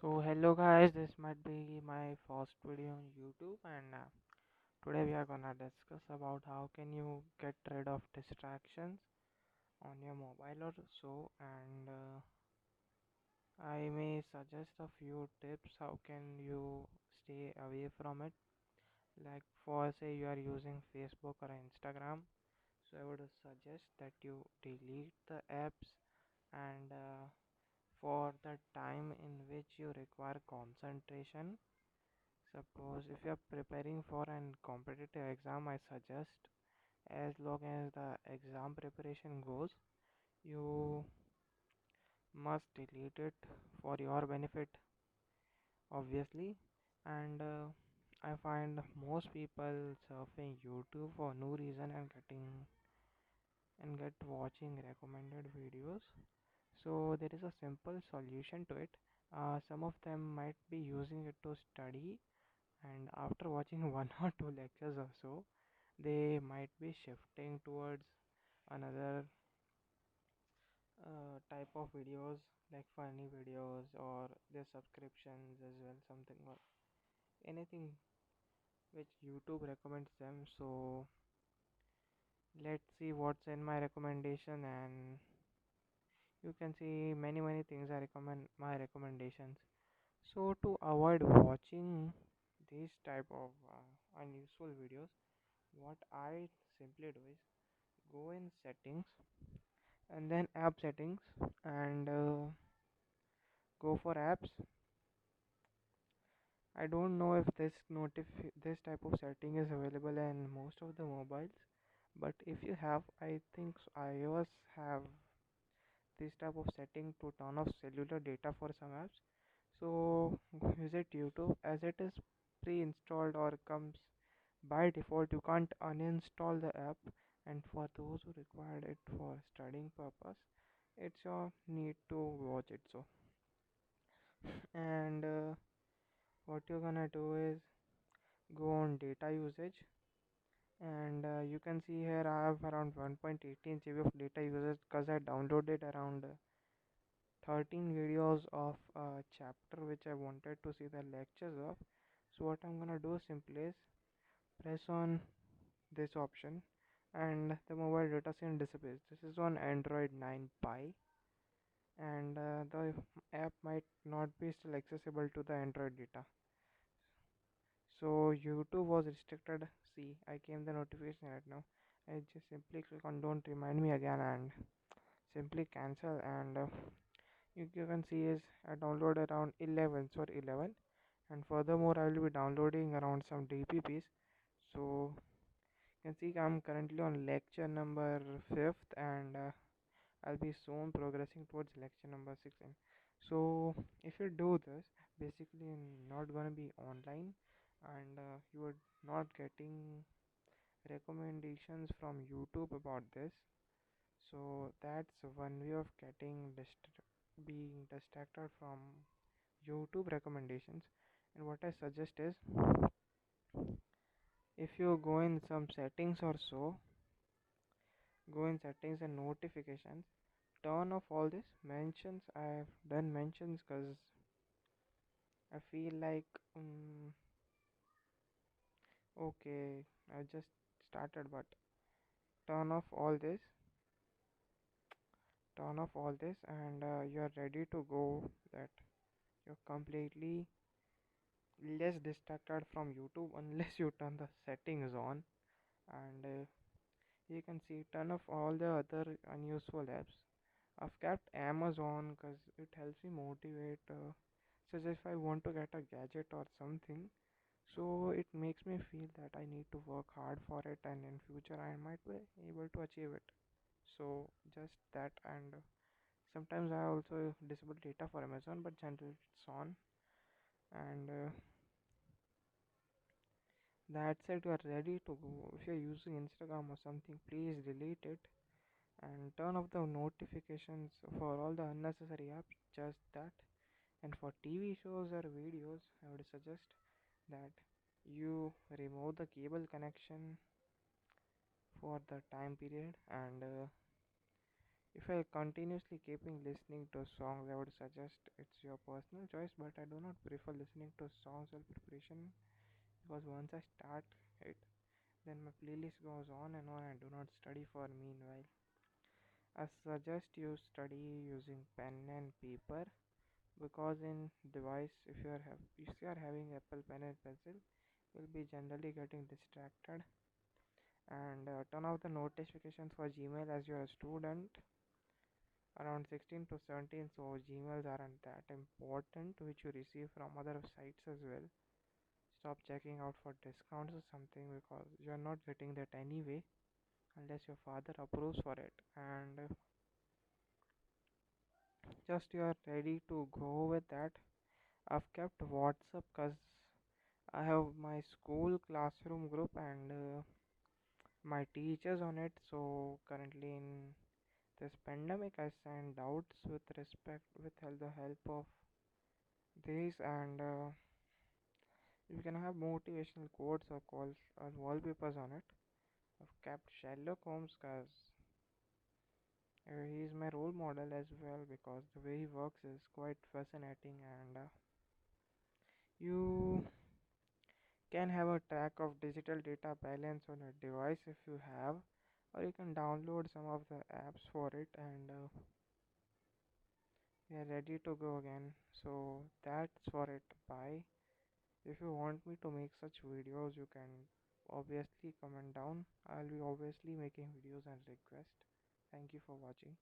So hello guys, this might be my first video on YouTube, and today we are gonna discuss about how can you get rid of distractions on your mobile or so, and I may suggest a few tips how can you stay away from it. Like for say you are using Facebook or Instagram, so I would suggest that you delete the apps and for the time in which you require concentration. Suppose if you are preparing for an competitive exam, I suggest as long as the exam preparation goes, you must delete it for your benefit, obviously. And I find most people surfing YouTube for no reason and get watching recommended videos. So there is a simple solution to it. Some of them might be using it to study, and after watching one or two lectures or so, they might be shifting towards another type of videos like funny videos or their subscriptions as well, something or anything which YouTube recommends them. So let's see what's in my recommendation, and you can see many things I recommend my recommendations. So to avoid watching these type of unuseful videos, what I simply do is go in settings and then app settings, and go for apps. I don't know if this type of setting is available in most of the mobiles, but if you have, I think iOS have this type of setting to turn off cellular data for some apps. So visit YouTube as it is pre-installed or comes by default. You can't uninstall the app, and for those who require it for studying purpose, it's your need to watch it. So and what you're gonna do is go on data usage, and you can see here I have around 1.18 GB of data usage because I downloaded around 13 videos of a chapter which I wanted to see the lectures of. So what I'm gonna do simply is press on this option and the mobile data scene disappears. This is on Android 9 Pie, and the app might not be still accessible to the Android data. So YouTube was restricted. See, I came the notification right now. I just simply click on don't remind me again and simply cancel, and you can see is I download around 11, sorry 11, and furthermore I will be downloading around some DPPs. So you can see I'm currently on lecture number 5th, and I'll be soon progressing towards lecture number 16. So if you do this, basically you're not gonna be online, and you are not getting recommendations from YouTube about this. So that's one way of being distracted from YouTube recommendations. And what I suggest is, if you go in some settings or so, go in settings and notifications, turn off all this mentions. I've done mentions because I feel like okay, I just started, but turn off all this, turn off all this, and you're ready to go. That you're completely less distracted from YouTube unless you turn the settings on, and you can see turn off all the other unuseful apps. I've kept Amazon because it helps me motivate. So if I want to get a gadget or something, so it makes me feel that I need to work hard for it, and in future I might be able to achieve it. So just that, and sometimes I also disable data for Amazon, but generally it's on, and that's it. You are ready to go. If you're using Instagram or something, please delete it and turn off the notifications for all the unnecessary apps. Just that. And for TV shows or videos, I would suggest that you remove the cable connection for the time period, and If I continuously keeping listening to songs, I would suggest it's your personal choice, but I do not prefer listening to songs while preparation because once I start it, then my playlist goes on and on. I do not study for meanwhile. I suggest you study using pen and paper because in device, if you are having Apple Pen and Pencil, you'll be generally getting distracted. And turn off the notifications for Gmail as you're a student around 16 to 17, so Gmails aren't that important, which you receive from other sites as well. Stop checking out for discounts or something because you're not getting that anyway unless your father approves for it. And just you are ready to go with that. I've kept WhatsApp because I have my school classroom group and my teachers on it. So currently in this pandemic, I send doubts with respect with the help of this, and you can have motivational quotes or calls or wallpapers on it. I've kept Sherlock Holmes because he is my role model as well because the way he works is quite fascinating, and you can have a track of digital data balance on a device if you have, or you can download some of the apps for it, and we are ready to go again. So that's for it. Bye. If you want me to make such videos, you can obviously comment down. I'll be obviously making videos and request. Thank you for watching.